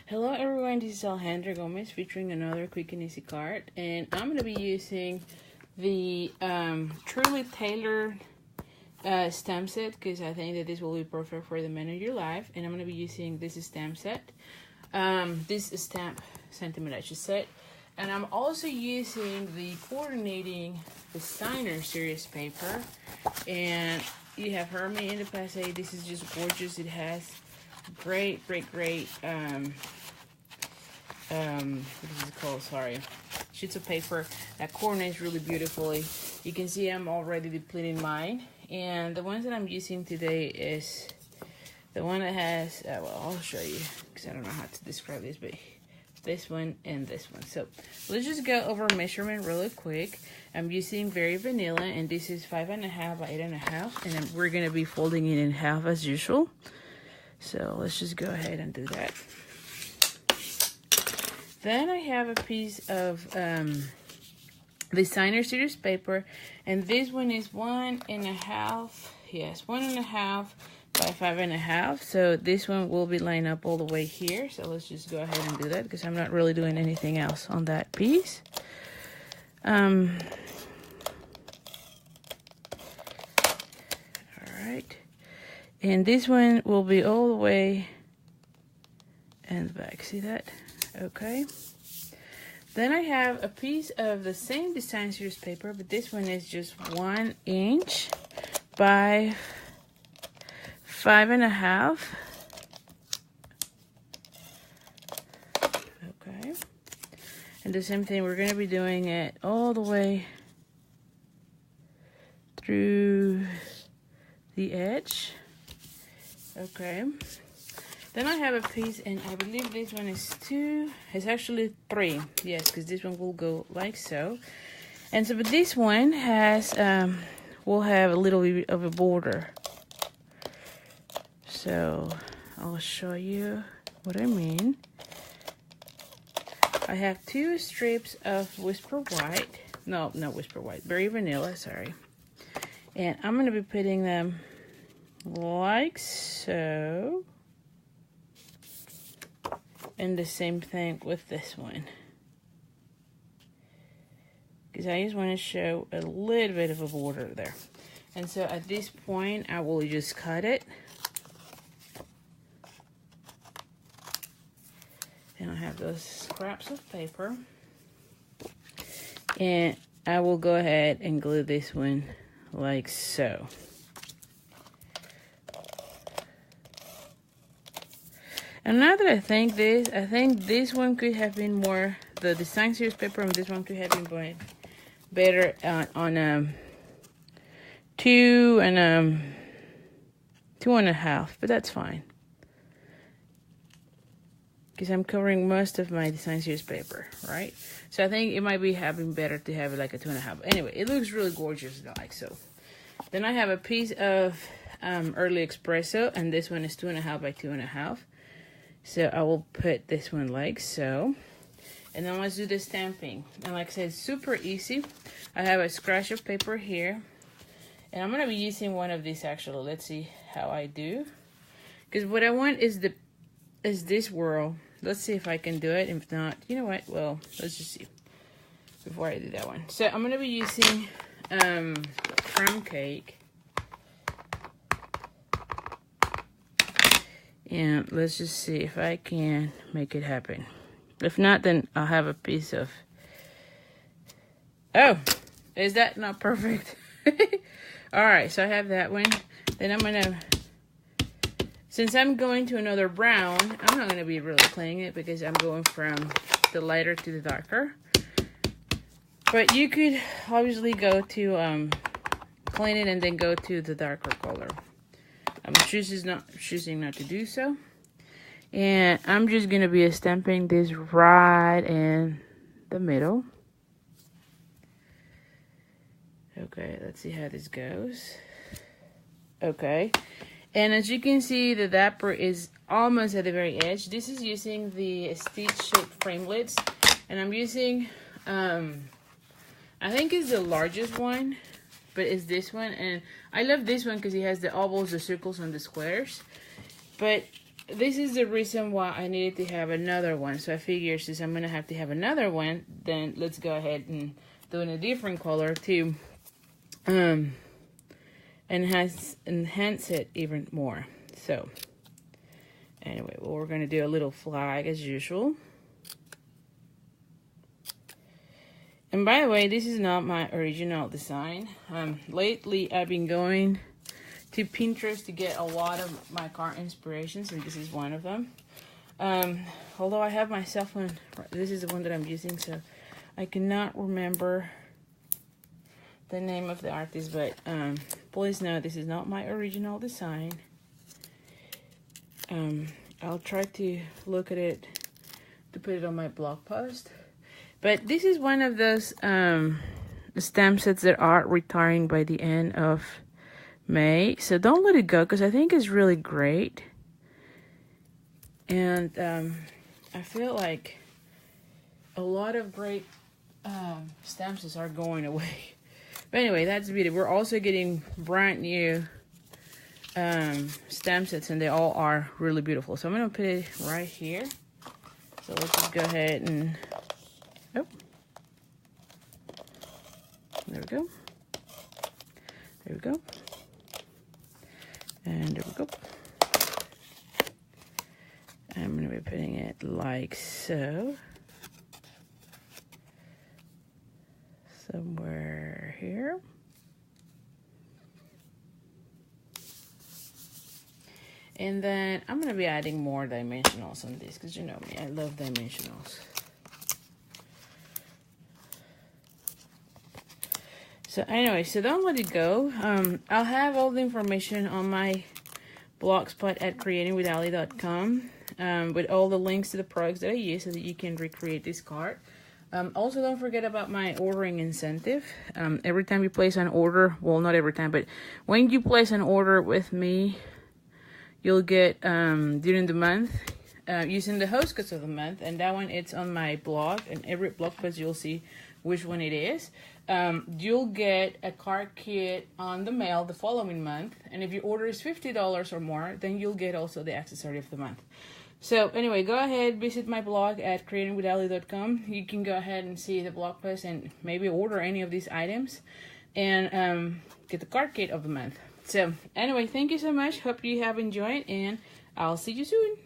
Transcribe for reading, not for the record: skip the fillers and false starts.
Hello everyone, this is Alejandra Gomez featuring another quick and easy card, and I'm going to be using the truly tailored stamp set because I think that this will be perfect for the men of your life. And I'm going to be using this stamp set, this stamp sentiment I should say, and I'm also using the coordinating designer series paper. And you have heard me in the past say this is just gorgeous. It has great what is it called, sorry, sheets of paper that coordinates really beautifully. You can see I'm already depleting mine, and the ones that I'm using today is the one that has well, I'll show you because I don't know how to describe this, but this one and this one. So let's just go over measurement really quick. I'm using Very Vanilla, and this is 5.5 by 8.5, and then we're gonna be folding it in half as usual. So let's just go ahead and do that. Then I have a piece of designer series paper, and this one is 1.5. Yes, 1.5 by 5.5. So this one will be lined up all the way here. So let's just go ahead and do that because I'm not really doing anything else on that piece. All right. And this one will be all the way in the back. See that? Okay. Then I have a piece of the same design series paper, but this one is just 1 inch by 5.5. Okay. And the same thing, we're going to be doing it all the way through the edge. Okay. Then I have a piece, and I believe this one is 2. It's actually 3. Yes, because this one will go like so. And so, but this one has, will have a little bit of a border. So I'll show you what I mean. I have 2 strips of Whisper White. No, not Whisper White. Very Vanilla, sorry. And I'm going to be putting them like so. And the same thing with this one, because I just want to show a little bit of a border there. And so at this point I will just cut it, and I have those scraps of paper, and I will go ahead and glue this one like so. And now that I think this one could have been more, the design series paper on this one could have been better on 2 and 2.5, but that's fine. Because I'm covering most of my design series paper, right? So I think it might be having better to have it like a 2.5. Anyway, it looks really gorgeous like so. Then I have a piece of Early Espresso, and this one is 2.5 by 2.5. So I will put this one like so. And then let's do the stamping. And like I said, super easy. I have a scratch of paper here. And I'm going to be using one of these actually. Let's see how I do. Because what I want is this whirl. Let's see if I can do it. If not, you know what? Well, let's just see before I do that one. So I'm going to be using crumb cake. And let's just see if I can make it happen. If not, then I'll have a piece of... Oh, is that not perfect? Alright, so I have that one. Then I'm going to... Since I'm going to another brown, I'm not going to be really playing it because I'm going from the lighter to the darker. But you could obviously go to clean it and then go to the darker color. I'm choosing not to do so. And I'm just going to be stamping this right in the middle. Okay, let's see how this goes. Okay. And as you can see, the dapper is almost at the very edge. This is using the stitch shaped framelits. And I'm using, I think it's the largest one. But it's this one, and I love this one because it has the ovals, the circles, and the squares. But this is the reason why I needed to have another one. So I figured since I'm gonna have to have another one, then let's go ahead and do in a different color to enhance it even more. So anyway, well, we're gonna do a little flag as usual. And by the way, this is not my original design. Lately I've been going to Pinterest to get a lot of my card inspirations, and this is one of them. Although I have my cell phone, this is the one that I'm using, so I cannot remember the name of the artist, but please know this is not my original design. I'll try to look at it to put it on my blog post. But this is one of those stamp sets that are retiring by the end of May. So don't let it go, because I think it's really great. And I feel like a lot of great stamp sets are going away. But anyway, that's the beauty. We're also getting brand new stamp sets, and they all are really beautiful. So I'm going to put it right here. So let's just go ahead and... Oh, there we go. There we go. And there we go. I'm going to be putting it like so. Somewhere here. And then I'm going to be adding more dimensionals on this, because you know me, I love dimensionals. So anyway, so don't let it go. I'll have all the information on my blogspot at creatingwithali.com with all the links to the products that I use so that you can recreate this card. Also, don't forget about my ordering incentive. Every time you place an order, well, not every time, but when you place an order with me, you'll get during the month using the host codes of the month, and that one it's on my blog, and every blog post you'll see which one it is. You'll get a card kit on the mail the following month, and if your order is $50 or more, then you'll get also the accessory of the month. So anyway, go ahead, visit my blog at creatingwithali.com. You can go ahead and see the blog post and maybe order any of these items and get the card kit of the month. So anyway, thank you so much. Hope you have enjoyed, and I'll see you soon.